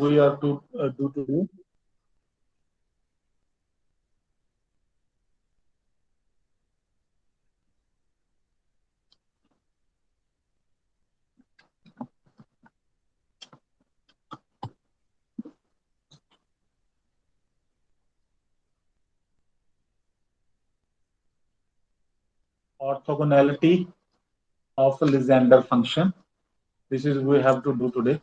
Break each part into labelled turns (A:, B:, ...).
A: we are to do today. Orthogonality of a Lysander function. This is we have to do today.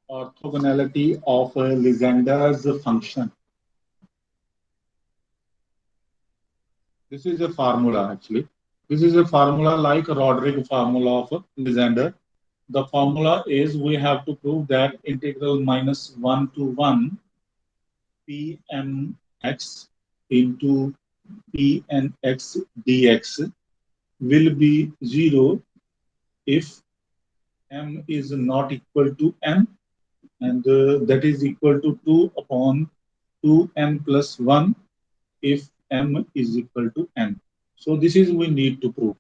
A: Orthogonality of a Lysander's function. This is a formula actually. This is a formula like Rodriguez formula of Lysander. The formula is we have to prove that integral minus 1 to 1 Pmx into Pnx dx will be 0 if m is not equal to n, and that is equal to 2 upon 2n plus 1 if m is equal to n. So this is we need to prove.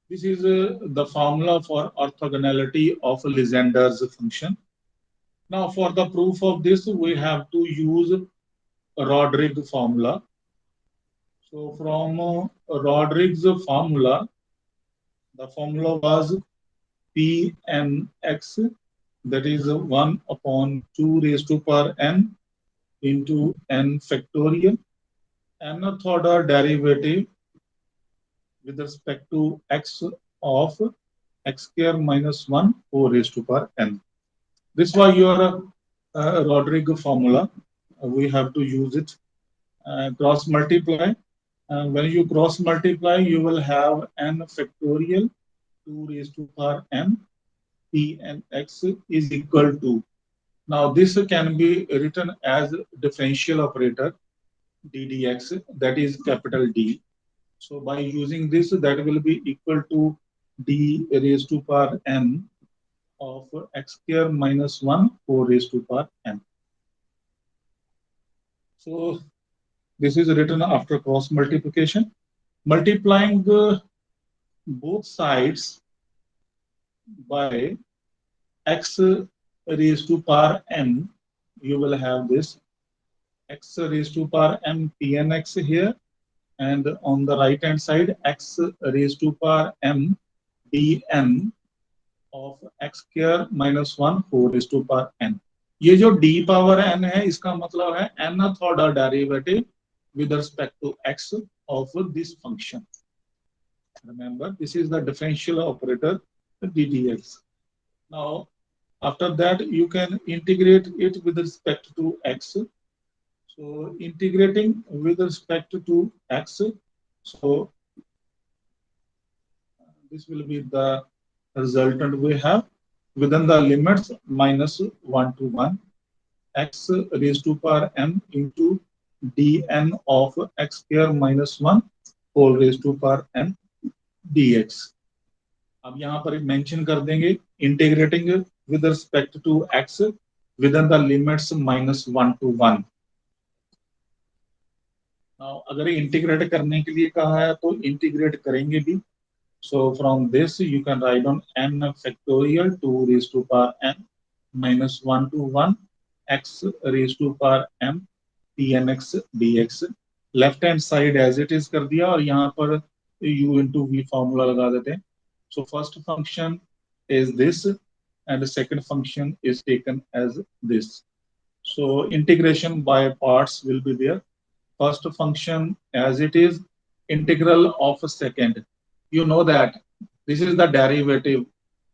A: This is the formula for orthogonality of Lysander's function. Now for the proof of this, we have to use Rodriguez formula. So from Rodriguez formula, the formula was Pnx, that is 1 upon 2 raised to power n into n factorial, nth order derivative with respect to x of x square minus 1 4 raised to power n. This was your Rodriguez formula. We have to use it. Cross multiply. When you cross multiply, you will have n factorial 2 raised to power n Pnx is equal to. Now this can be written as differential operator ddx, that is capital D. So by using this, that will be equal to d raised to power n of x square minus 1 4 raised to power n. So this is written after cross multiplication. Multiplying both sides by x raised to power n, you will have this x raised to power m pnx here, and on the right hand side x raised to power m dn of x square minus 1 4 raised to power n. ये जो d power n है, इसका मतलब है nth order derivative with respect to x of this function. Remember, this is the differential operator ddx. Now after that, you can integrate it with respect to x. So integrating with respect to x, so this will be the resultant we have within the limits minus 1 to 1 x raised to power m into dn of x square minus 1 whole raised to power n dx. अब यहाँ पर mention कर देंगे integrating with respect to x within the limits minus 1 to 1. Now अगर integrate करने के लिए कहा है तो इंटीग्रेट करेंगे भी. So from this you can write on n factorial 2 raised to power n minus 1 to 1 x raised to power m pnx dx. Left hand side as it is कर दिया और यहाँ पर u into v फॉर्मूला लगा देते हैं. So first function is this and the second function is taken as this. So integration by parts will be there. First function as it is, integral of a second. You know that this is the derivative,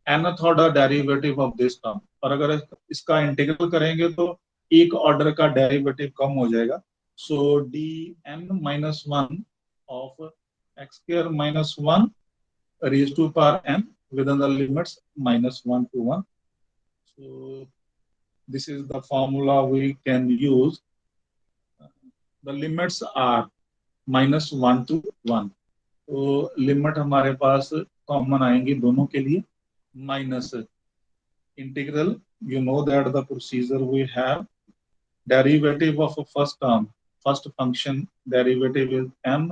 A: nth order derivative of this term. और अगर इसका integral करेंगे तो एक order का derivative कम हो जाएगा. So dn minus 1 of x square minus 1 raised to power n within the limits minus 1 to 1. So this is the formula we can use. The limits are minus 1 to 1. तो limit हमारे पास common आएंगी दोनों के लिए, minus integral, you know that the procedure we have, derivative of a first term, first function derivative is m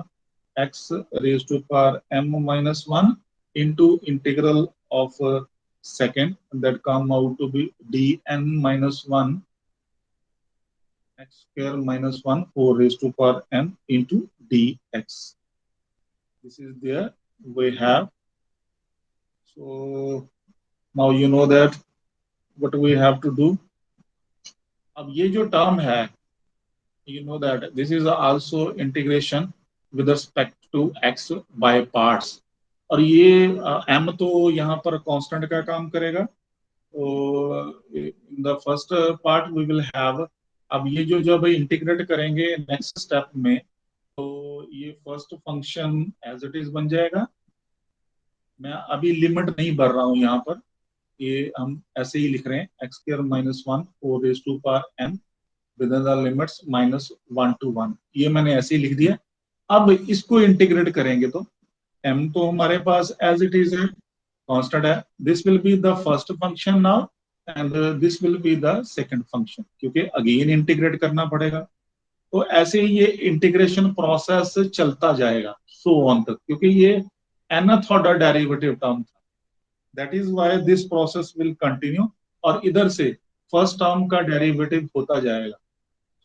A: x raised to power m minus 1 into integral of second, that come out to be dn minus 1 x square minus 1 4 raised to power n into dx. This is there we have. So now you know that what we have to do. अब ये जो term है, you know that this is also integration with respect to x by parts, और ये m तो यहाँ पर constant का काम करेगा, तो in the first part we will have, अब ये जो जब इंटीग्रेट करेंगे नेक्स्ट स्टेप में, तो ये first function as it is बन जाएगा। मैं अभी लिमिट नहीं भर रहा हूँ यहाँ पर, ये हम ऐसे ही लिख रहे हैं, X square minus 1 4 raise to power n within the limits -1 to 1, ये मैंने ऐसे ही लिख दिया। अब इसको इंटीग्रेट करेंगे तो m तो हमारे पास एज इट इज है, कांस्टेंट है, this will be the first function now and this will be the second function, क्योंकि अगेन इंटीग्रेट करना पड़ेगा। तो ऐसे ही ये इंटीग्रेशन प्रोसेस चलता जाएगा सो ऑन तक, क्योंकि ये nth ऑर्डर डेरिवेटिव टर्म था, that is why this process will continue, और इधर से फर्स्ट टर्म का डेरिवेटिव होता जाएगा।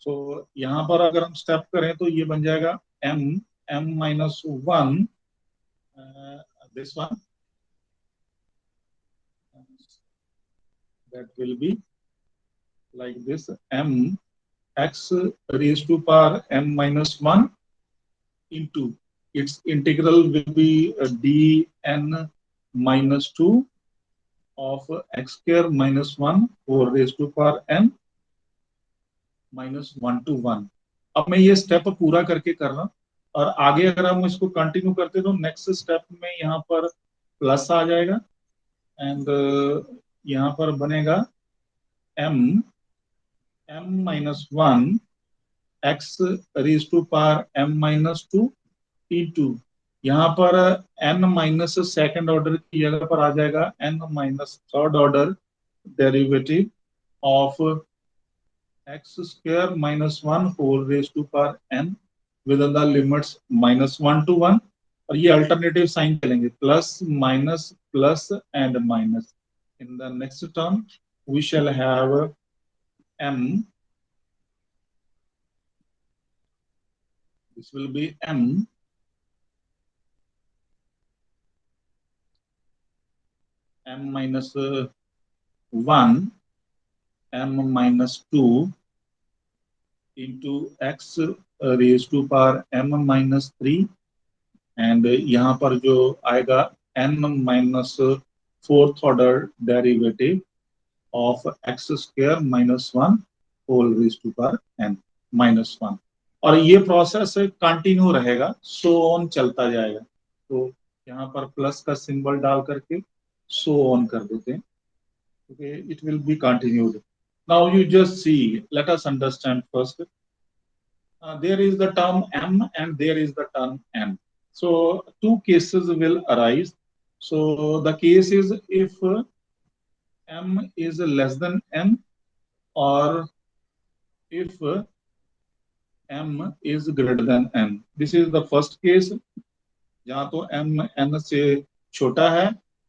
A: सो यहाँ पर अगर हम स्टेप करें तो ये बन जाएगा m minus 1, this one, that will be like this, m x raised to power m minus 1 into its integral will be dn minus 2 of x square minus 1 4 raised to power n -1 to 1। अब मैं ये step पूरा करके कर रहा हूँ, और आगे अगर हम इसको कंटिन्यू करते तो नेक्स्ट स्टेप में यहाँ पर प्लस आ जाएगा, एंड यहाँ पर बनेगा m minus 1 x raised to power m minus 2 into, यहाँ पर n माइनस सेकेंड ऑर्डर की जगह पर आ जाएगा n minus third order derivative of x square minus 1 whole raised to power n within the limits -1 to 1, और ये alternative sign चलेंगे, plus minus plus and minus. In the next term we shall have m, this will be m minus 1 m minus 2 into x raised to power m minus 3, and यहाँ पर जो आएगा n minus fourth order derivative of X square minus 1 whole raise to power n minus 1, और ये process continue रहेगा, so on चलता जाएगा। तो यहाँ पर प्लस का सिंबल डाल करके सो ऑन कर देते हैं, okay, it will be continued. Now you just see, let us understand first, there is the term m and there is the term n. So two cases will arise. So the case is if m is less than n, or if m is greater than n. This is the first case, जहाँ तो m n से छोटा है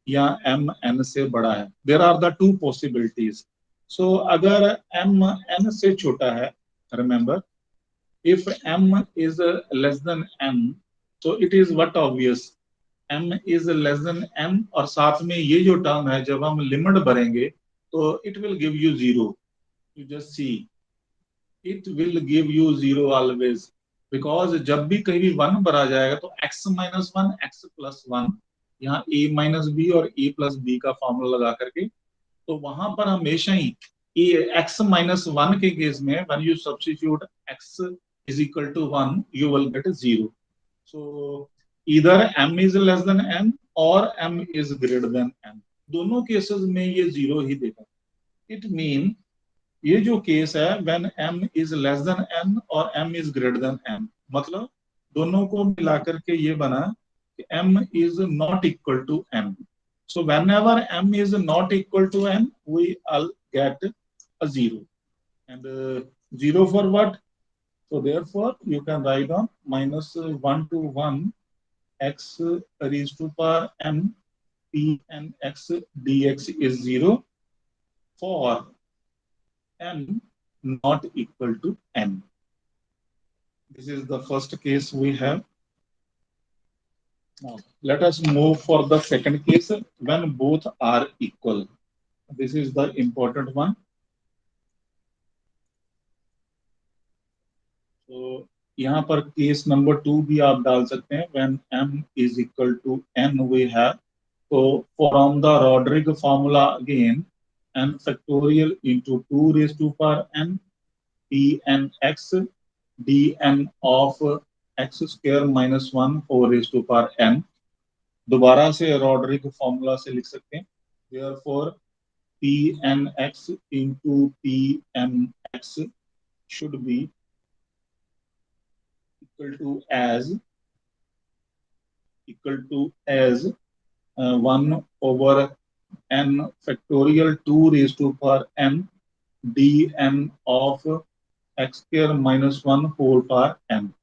A: या m n से बड़ा है। There are the two possibilities. So अगर m n से छोटा है, remember if m is less than n, तो it is what obvious, m is less than n, और साथ में ये जो टर्म है जब हम लिमिट भरेंगे तो it will give you zero. You just see, it will give you zero always, because जब भी कहीं भी वन भरा जाएगा तो x minus one x plus one, यहाँ a माइनस बी और a प्लस बी का फॉर्मूला लगा करके, तो वहां पर हमेशा ही x माइनस वन के केस में when you substitute x is equal to 1 you will get 0। So इधर m is less than n और m is greater than n, दोनों केसेस में ये जीरो ही देगा। इट मीन ये जो केस है when m is less than n और m is greater than n, मतलब दोनों को मिलाकर के ये बना m is not equal to n. So whenever m is not equal to n, we all get a 0. And 0 for what? So therefore, you can write on minus 1 to 1 x raised to power m p n x dx is 0 for n not equal to n. This is the first case we have. Now, let us move for the second case when both are equal. This is the important one. So यहाँ पर case number 2 भी आप डाल सकते हैं. When m is equal to n we have. So from the Rodriguez formula again, n factorial into 2 raised to power n p n x dn of x square minus 1 4 raised to power n. दोबारा से रॉड्रिग formula से लिख सकते हैं. Therefore pnx into pmx should be equal to as 1 over n factorial 2 raised to power n dn of x square minus 1 whole power n.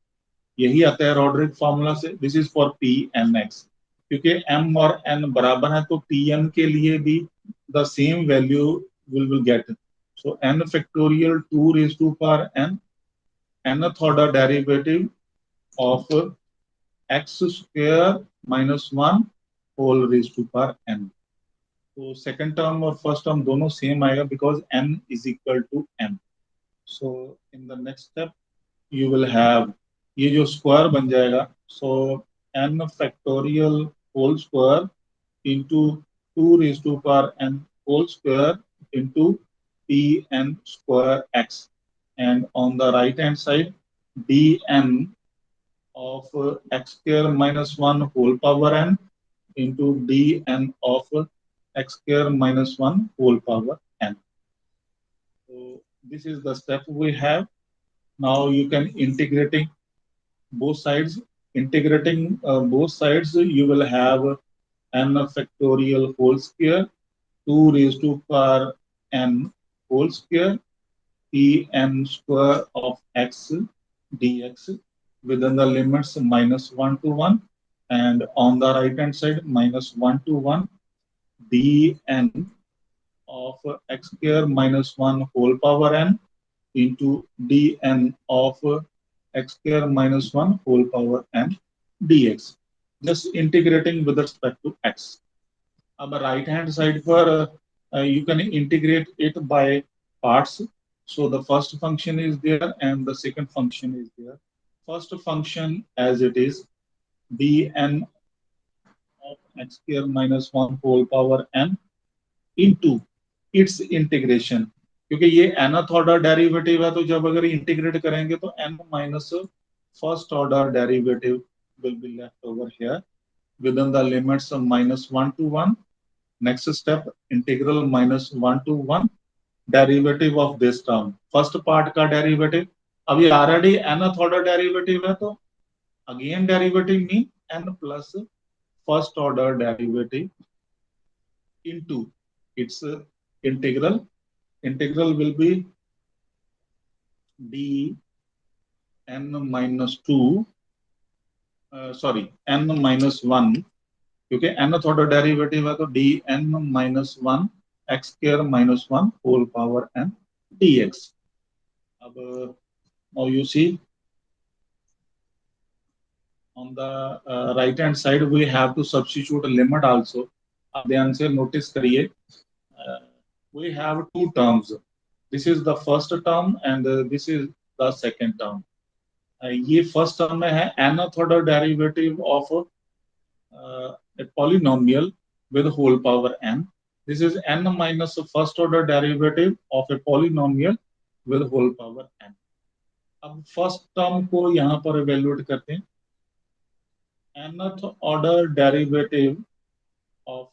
A: यही आता है Rodrigues formula से. This is for P N x. क्योंकि m और n बराबर है तो pn के लिए भी the same value will get. So n factorial 2 raised to power n nth order derivative of x square minus 1 whole raised to power n. तो second term और फर्स्ट टर्म दोनों सेम आएगा because n is equal to n. So in the next step you will have ये जो square बन जाएगा. So n factorial whole square into 2 raised to power n whole square into pn square x, and on the right hand side dn of x square minus 1 whole power n into dn of x square minus 1 whole power n. So this is the step we have. Now you can integrating both sides. Integrating both sides, you will have n factorial whole square 2 raised to power n whole square pn square of x dx within the limits minus 1 to 1, and on the right hand side minus 1 to 1 dn of x square minus 1 whole power n into dn of x square minus 1 whole power n dx. Just integrating with respect to x. अब right hand side पर you can integrate it by parts. So the first function is there and the second function is there. First function as it is dn of x square minus 1 whole power n into its integration. क्योंकि ये nth order derivative है तो जब अगर integrate करेंगे तो n minus first order derivative will be left over here within the limits of minus 1 to 1. Next step integral minus 1 to 1 derivative of this term. First part का derivative. अभी already nth order derivative है तो again derivative mean n plus first order derivative into its integral. Integral will be d n minus 2 sorry n minus 1, क्योंकि nth order derivative है तो d n minus 1 x square minus 1 whole power n dx. अब now you see on the right hand side we have to substitute a limit also. आप ध्यान से notice करिए. We have two terms. This is the first term and this is the second term. ये first term में है nth order derivative of a polynomial with whole power n. This is n minus first order derivative of a polynomial with whole power n. अब first term को यहाँ पर evaluate करते हैं. nth order derivative of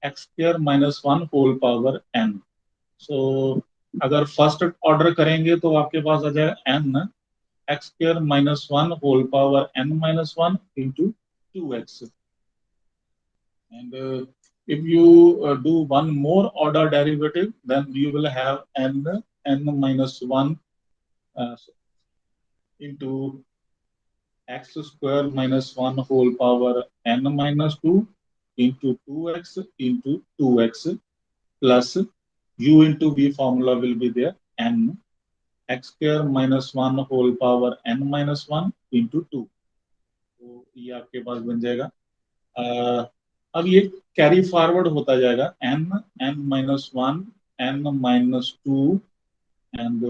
A: x square minus 1 whole power n. So अगर first order करेंगे तो आपके पास आ जाएगा n x square minus 1 whole power n minus 1 into 2x. And if you do one more order derivative, then you will have n minus 1 into x square minus 1 whole power n minus 2 into 2x into 2x plus u into v formula will be there, n x square minus 1 whole power n minus 1 into 2. तो ये आपके पास बन जाएगा। अब ये carry forward होता जाएगा, n minus 1 n minus 2 and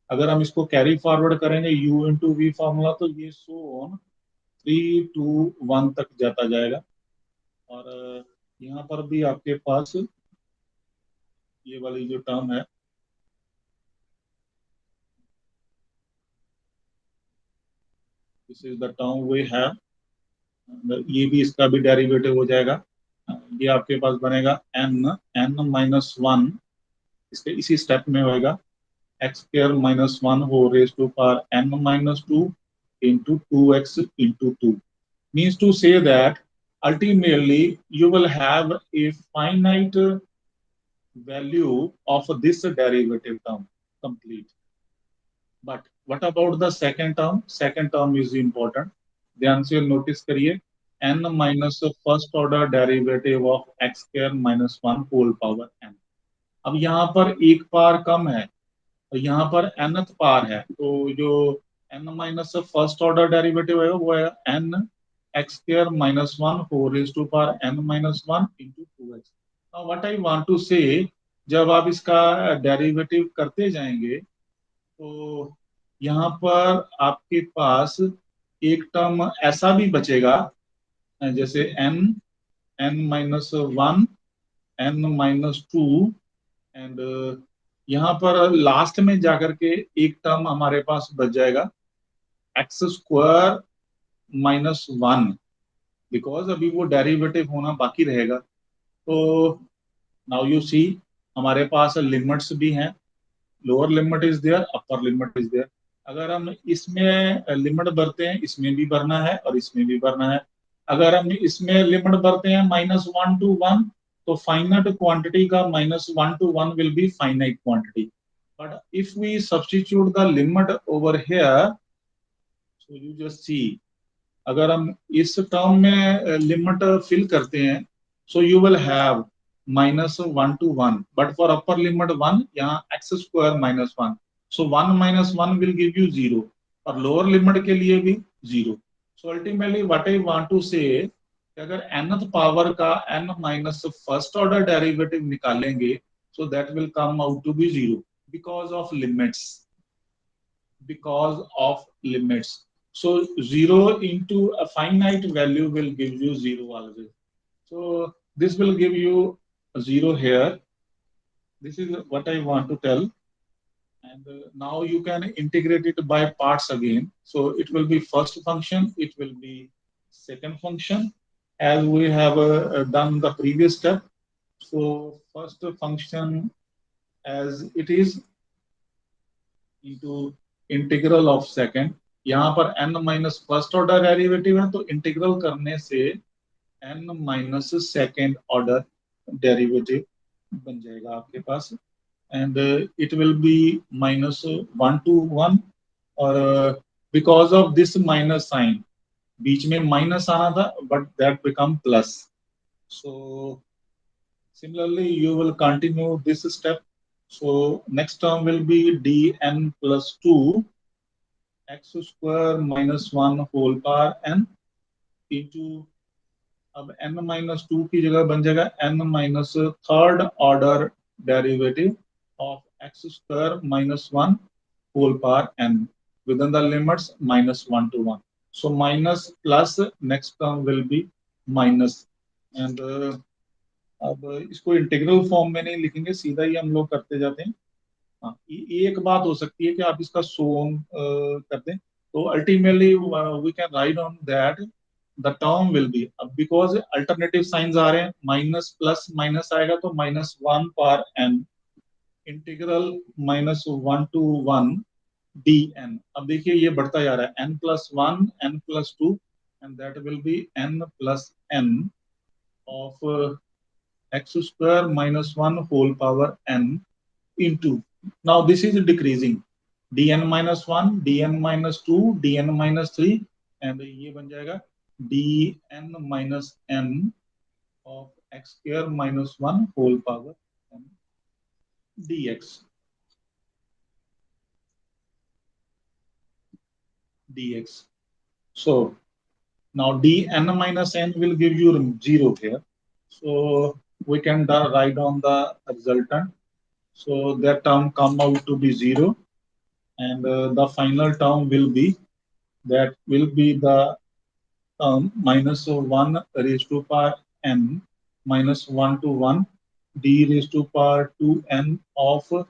A: अगर हम इसको कैरी फॉरवर्ड करेंगे u इंटू वी फॉर्मूला, तो ये सो ऑन 3 to 1 तक जाता जाएगा। और यहाँ पर भी आपके पास ये वाली जो टर्म है, this is the term we have, ये भी इसका भी डेरिवेटिव हो जाएगा। ये आपके पास बनेगा n माइनस 1, इसके इसी स्टेप में होएगा x square minus 1 whole raised to power n minus 2 into 2x into 2. Means to say that ultimately you will have a finite value of this derivative term complete. But what about the second term? Second term is important. ध्यान से notice करिए, n minus first order derivative of x square minus 1 whole power n. अब यहाँ पर एक पार कम है, तो यहाँ पर nth पार है, तो जो n minus first order derivative है वो है n x square minus 1 whole raised to power n minus 1 into 2x. Now what I want to say, जब आप इसका डेरिवेटिव करते जाएंगे तो यहाँ पर आपके पास एक टर्म ऐसा भी बचेगा, जैसे n minus 1 n minus 2 and यहाँ पर लास्ट में जाकर के एक टर्म हमारे पास बच जाएगा एक्स स्क्वायर माइनस 1, बिकॉज अभी वो डेरिवेटिव होना बाकी रहेगा। तो नाउ यू सी, हमारे पास लिमिट्स भी हैं, lower limit is there, upper limit is there. अगर हम इसमें लिमिट भरते हैं, इसमें भी भरना है और इसमें भी भरना है। अगर हम इसमें लिमिट भरते हैं -1 to 1, तो फाइनाइट क्वांटिटी का -1 to 1 will be finite quantity. But if we substitute the limit over here, so you just see, अगर हम इस टर्म में लिमिट फिल करते हैं, so you will have -1 to 1, but for upper limit 1, यहाँ x square minus 1, so 1 minus 1 will give you 0, और lower limit के लिए भी 0। So ultimately what I want to say, अगर nth पावर का n minus first order derivative निकालेंगे, so that will come out to be 0 because of limits, because of limits. So 0 into a finite value will give you 0 always. So this will give you a 0 here. This is what I want to tell. And now you can integrate it by parts again. So it will be first function, it will be second function, as we have done the previous step. So first function as it is into integral of second, यहाँ पर n minus first order derivative है, तो integral करने से n minus second order derivative बन जाएगा आपके पास, and it will be -1 to 1, और because of this minus sign, बीच में माइनस आना था but that become plus. So similarly you will continue this step. So next term will be dn plus 2 x square minus 1 whole power n into, अब n minus 2 की जगह बन जाएगा n minus third order derivative of x square minus 1 whole power n within the limits -1 to 1. So minus plus next term will be minus, and अब इसको integral form में नहीं लिखेंगे, सीधा ही हम लोग करते जाते हैं। हाँ, एक बात हो सकती है कि आप इसका सोम कर दें, तो ultimately we can write on that the term will be, अब बिकॉज अल्टरनेटिव साइंस आ रहे हैं, माइनस प्लस माइनस आएगा तो -1 पर n इंटीग्रल -1 to 1 dn। अब देखिए ये बढ़ता जा रहा है, n+1 n+2 and that will be n plus n of x square minus 1 whole power n into. Now this is decreasing. dn minus 1, dn minus 2, dn minus 3, and ये बन जाएगा dn minus n of x square minus 1 whole power n dx. dx. So now dn minus n will give you 0 here. So we can write down the resultant. So that term come out to be 0, and the final term will be the minus 1 raised to power n minus 1 to 1 d raised to power 2n of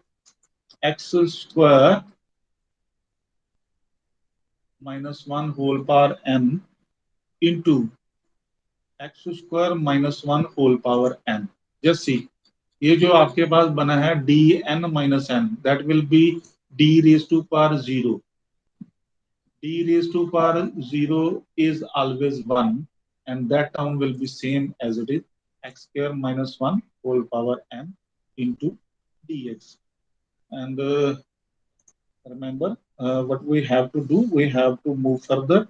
A: x square minus 1 whole power n into x square minus 1 whole power n. Just see, ये जो आपके पास बना है D N minus N, that will be D raise to power 0. d raised to power 0 is always 1, and that term will be same as it is x square minus 1 whole power n into dx. And remember what we have to do, we have to move further.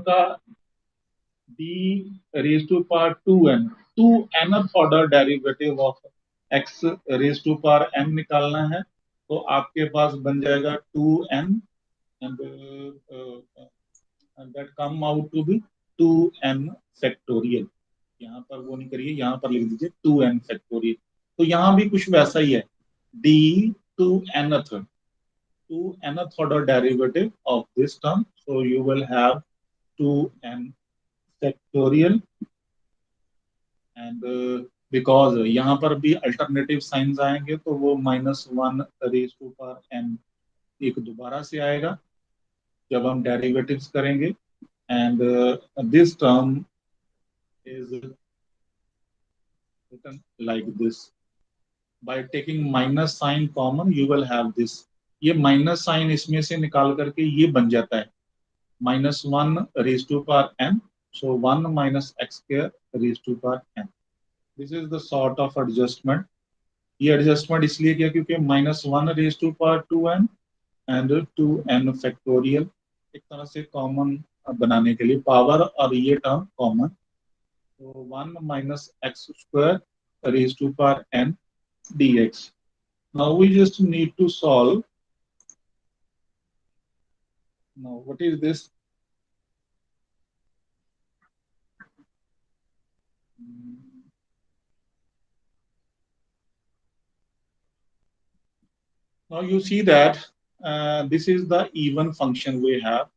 A: का d raised to power 2n, 2nth order derivative of x raised to power n निकालना है, तो आपके पास बन जाएगा 2n, and that come out to be 2n factorial. यहाँ पर वो नहीं करिए, यहाँ पर लिख दीजिए 2n factorial. तो यहाँ भी कुछ वैसा ही है, d to nth order derivative of this term, so you will have 2n factorial, and because यहाँ पर भी अल्टरनेटिव साइंस आएंगे तो वो minus 1 raise to power n एक दोबारा से आएगा जब हम डेरिवेटिव्स करेंगे, and this term is written like this. By taking minus sign common, you will have this. ये माइनस साइन इसमें से निकाल करके ये बन जाता है minus 1 raise to power n, so 1 minus x square raise to power n. This is the sort of adjustment. ये एडजस्टमेंट इसलिए किया क्योंकि minus 1 raise to power 2n and 2n factorial एक तरह से कॉमन बनाने के लिए पावर और ये टर्म कॉमन, तो 1 minus x square raised to power n dx. Now we just need to solve. Now what is this? Now you see that this is the even function we have.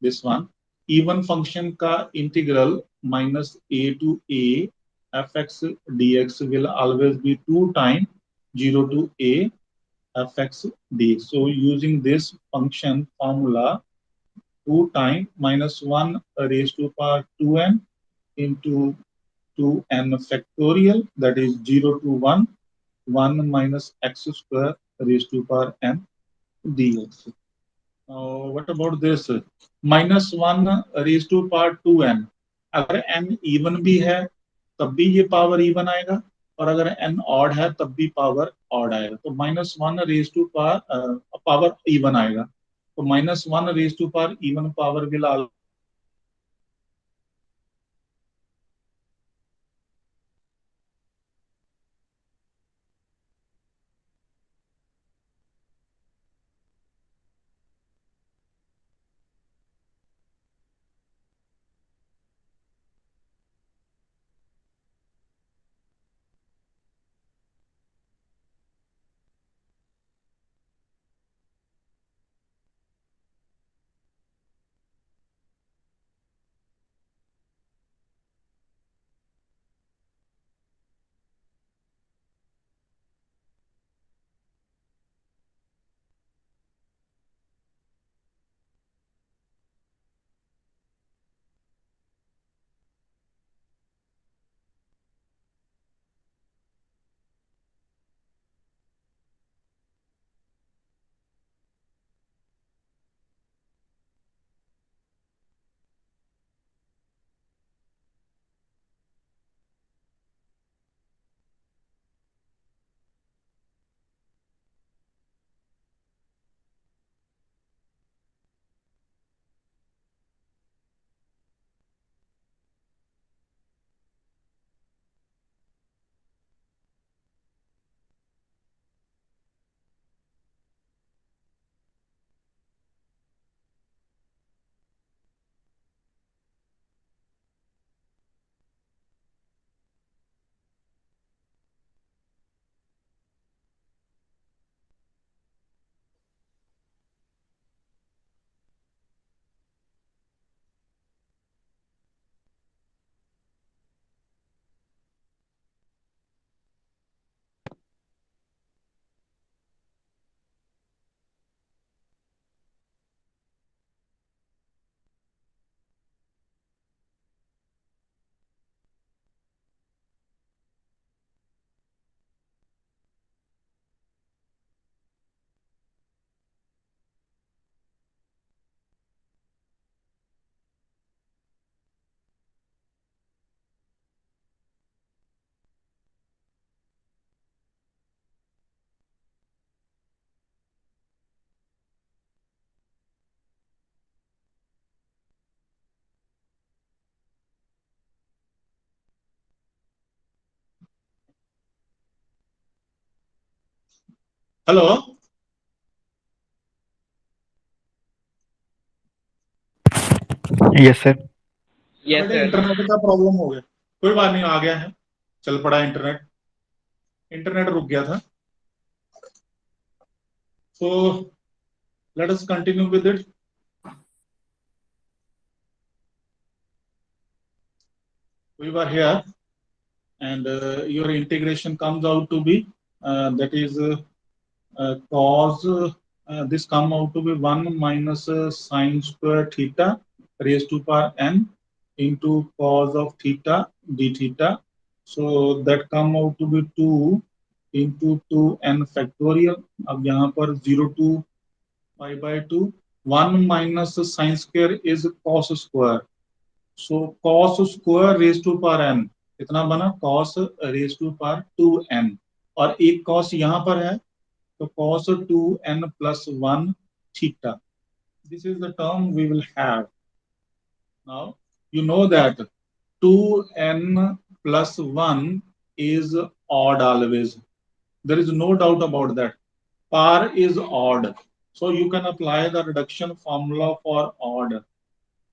A: This one even function का integral minus a to a fx dx will always be 2 times 0 to a fx dx. So using this function formula, 2 times minus 1 raised to power 2n into 2n factorial, that is 0 to 1, 1 minus x square raised to power n dx. What about this? Minus 1 raise to power 2n, अगर n even भी है तब भी ये power even आएगा, और अगर n odd है तब भी पावर ऑड आएगा, तो minus 1 raise to power even आएगा, तो minus 1 raise to power even power will hello.
B: Yes sir.
C: Yes,
A: बेटे
C: sir.
A: इंटरनेट का प्रॉब्लम हो गया, कोई बात नहीं, आ गया है, चल पड़ा इंटरनेट, इंटरनेट रुक गया था। So let us continue with it. We were here, and your integration comes out to be that is cos this come out to be 1 minus sine square theta raised to power n into cos of theta d theta. So that come out to be 2 into 2n factorial. अब यहाँ पर 0 to pi by 2, 1 minus sine square is cos square. So cos square raised to power n कितना बना, cos raised to power 2n, और एक cos यहाँ पर है, तो cos 2n plus 1 theta. This is the term we will have. Now, you know that 2n plus 1 is odd always. There is no doubt about that. Par is odd. So you can apply the reduction formula for odd.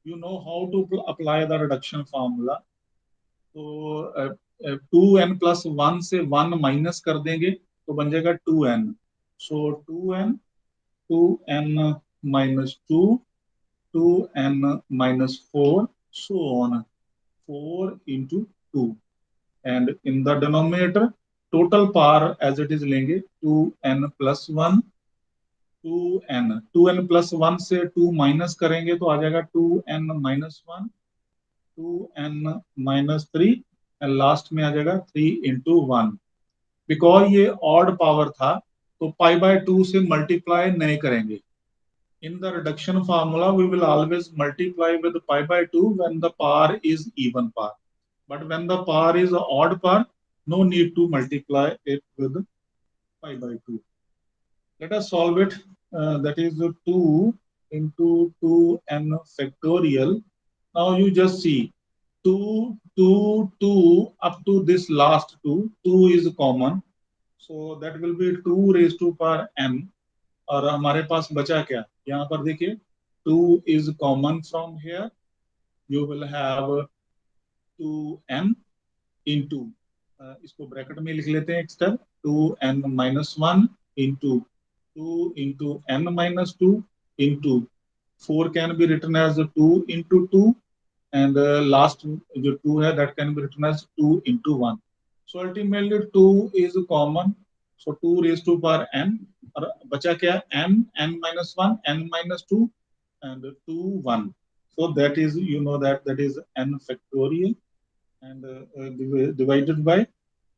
A: You know how to apply the reduction formula. तो 2n+1 से 1 minus कर देंगे तो बन जाएगा 2n. So 2n minus 2, 2n minus 4, so on. 4 into 2. And in the denominator, total power as it is लेंगे 2n plus 1, 2n. 2n plus 1 से 2 minus करेंगे तो आ जाएगा 2n minus 1, 2n minus 3, and last में आ जाएगा 3 into 1. बिकॉज ये odd power था तो पाई बाय 2 से मल्टीप्लाई नहीं करेंगे. In the reduction formula, we will always multiply with pi by 2 when the power is even power. But when the power is odd power, no need to multiply it with pi by 2. Let us solve it. That is 2 into 2n factorial. Now you just see 2, 2, 2 up to this last 2. 2 is common. So that will be 2 raised to power n. और हमारे पास बचा क्या, यहाँ पर देखिए 2 is common from here. You will have 2n into इसको bracket में लिख लेते हैं एक step, 2n minus 1 into 2 into n minus 2 into 4 can be written as 2 into 2, and last जो 2 है that can be written as 2 into 1. So ultimately 2 is common, so 2 raised to power n, और बचा क्या, n, n minus 1, n minus 2, and 2, 1. So that is, you know that is n factorial, and divided by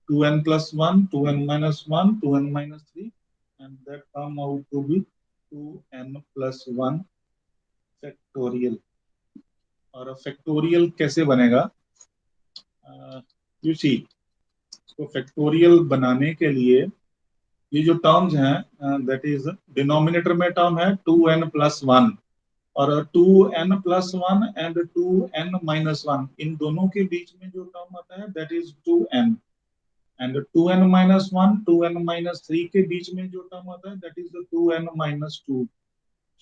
A: 2n plus 1, 2n minus 1, 2n minus 3, and that come out to be 2n plus 1 factorial. और factorial कैसे बनेगा, you see, इसको factorial बनाने के लिए ये जो terms हैं, दैट इज डिनोमिनेटर में टर्म है 2n plus 1, और 2n plus 1 and 2n minus 1, इन दोनों के बीच में जो टर्म आता है that is 2n, and 2n minus 1, 2n minus 3 के बीच में जो टर्म आता है that is 2n minus 2.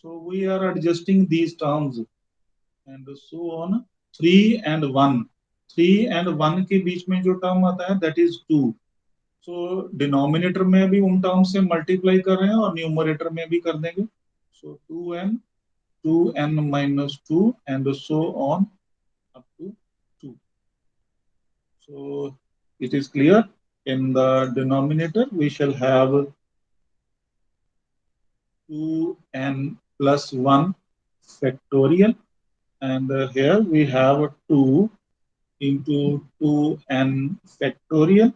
A: So we are adjusting these terms and so on. 3 and 1, 3 and 1 के बीच में जो टर्म आता है दैट इज 2. सो डिनोमिनेटर में भी उन टर्म से मल्टीप्लाई कर रहे हैं और न्यूमरेटर में भी कर देंगे. सो 2n, 2n minus 2, and so on up to 2. So it is clear. In the denominator we shall have 2n plus 1 factorial, and here we have 2 into 2n factorial,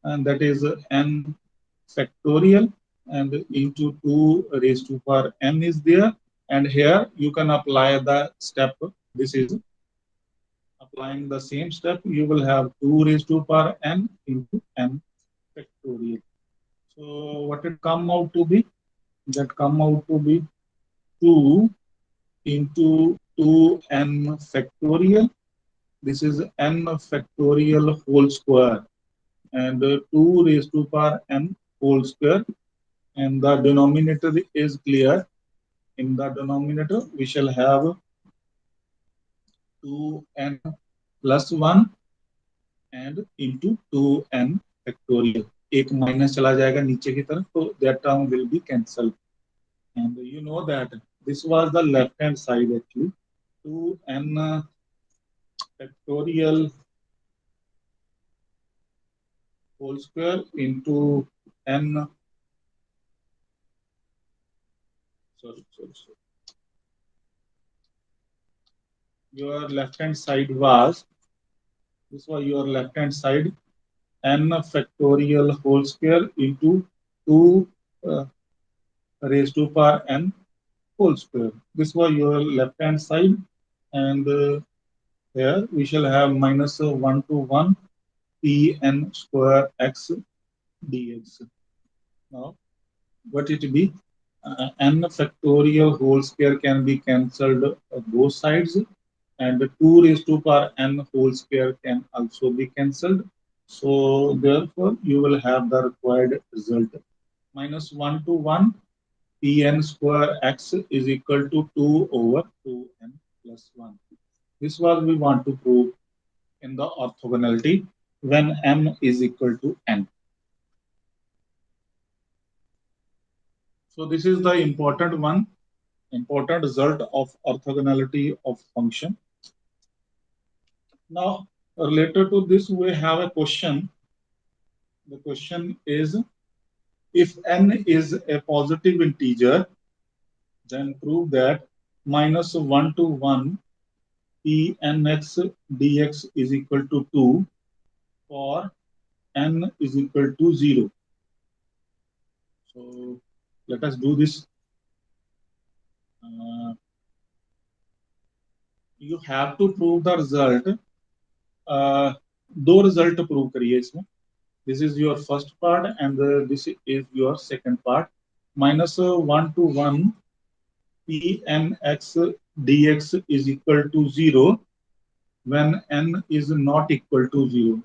A: and that is n factorial, and into 2 raised to power n is there, and here you can apply the step. This is applying the same step. You will have 2 raised to power n into n factorial. So what it come out to be? That come out to be 2 into 2n factorial. This is n factorial whole square, and 2 raised to power n whole square, and the denominator is clear. In the denominator, we shall have 2n plus 1 and into 2n factorial. एक minus चला जाएगा नीचे की तरफ, तो that term will be cancelled. And you know that this was the left hand side actually. 2n factorial whole square into n. Sorry. Your left hand side was, this was your left hand side, n factorial whole square into 2 raised to power n whole square. This was your left hand side, and here we shall have minus 1 to 1 pn square x dx. Now, what it be? N factorial whole square can be cancelled both sides, and 2 raised to power n whole square can also be cancelled. So therefore, you will have the required result. Minus 1 to 1 pn square x is equal to 2 over 2n plus 1. This was we want to prove in the orthogonality when m is equal to n. So this is the important one, important result of orthogonality of function. Now, related to this, we have a question. The question is, if n is a positive integer, then prove that minus 1 to 1 pnx dx is equal to 2 for n is equal to 0. So let us do this. You have to prove the result. दो result prove करिए इसमें. This is your first part and this is your second part. Minus 1 to 1 pnx dx is equal to 0 when n is not equal to 0.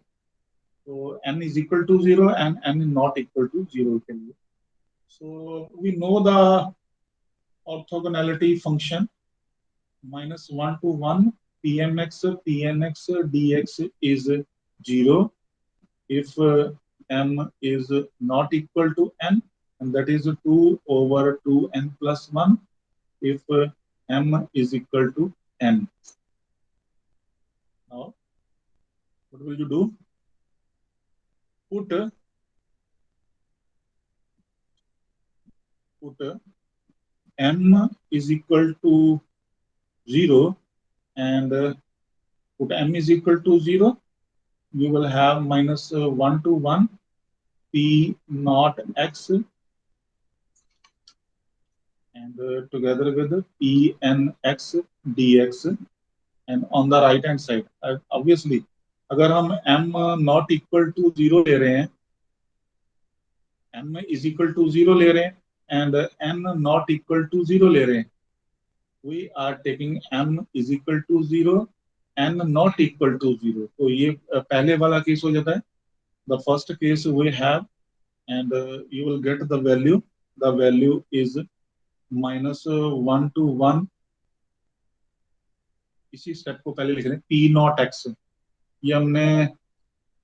A: So n is equal to 0 and n is not equal to 0 के लिए. So we know the orthogonality function. Minus 1 to 1 pnx dx is 0 if m is not equal to n, and that is 2 over 2n plus 1 if m is equal to n. Now, what will you do? Put m is equal to 0 and put m is equal to 0. You will have minus 1 to 1 p naught x and together with pnx dx, and on the right hand side obviously अगर हम m not equal to 0 ले रहे हैं, m is equal to 0 ले रहे हैं and n not equal to 0 ले रहे हैं, we are taking m is equal to 0 n not equal to 0. तो ये पहले वाला केस हो जाता है. The first case we have, and you will get the value. The value is minus 1 to 1. इसी स्टेप को पहले लिख रहे हैं p नॉट x. ये हमने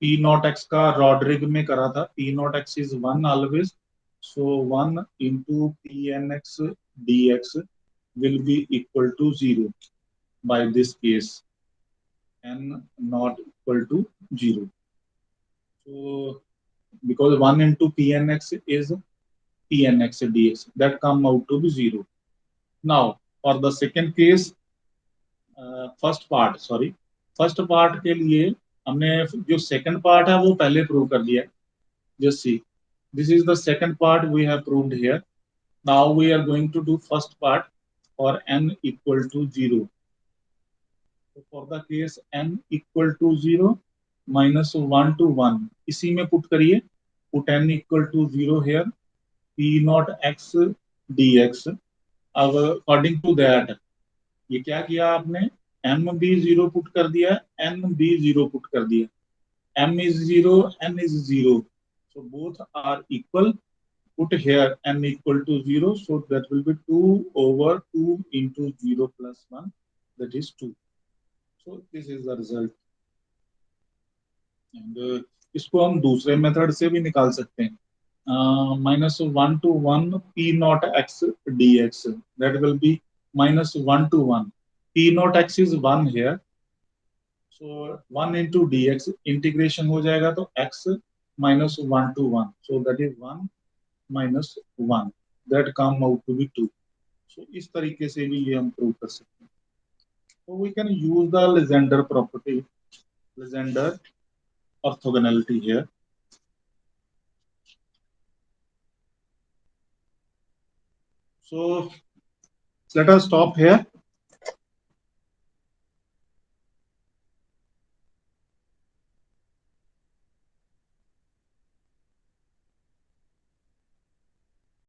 A: p नॉट x का रॉड्रिग में करा था. p not x is 1 always. So 1 into pnx dx will be equal to 0 by this case, n not equal to 0. So because 1 into pnx is pnx dx, that come out to be 0. Now for the second case, first part के लिए हमने जो second part है वो पहले prove कर दिया. Just see, this is the second part we have proved here. Now we are going to do first part for n equal to 0. For the case n equal to 0 minus 1 to 1, इसी में put करिए. Put n equal to 0 here, p not x dx. अब according to that ये क्या किया आपने, m भी 0 put कर दिया, n भी 0 पुट कर दिया. m is 0, n is 0, so both are equal. put here n equal to 0, so that will be 2 over 2 into 0 plus 1, that is 2. So this is the result. And इसको हम दूसरे method से भी निकाल सकते हैं. -1 to 1 p naught x dx, that will be -1 to 1. p naught x is 1 here, so 1 into dx integration हो जाएगा तो x -1 to 1, so that is 1 minus 1, that come out to be 2. So इस तरीके से भी ये हम प्रूव कर सकते हैं. So we can use the Legendre property, Legendre orthogonality here. So let us stop here.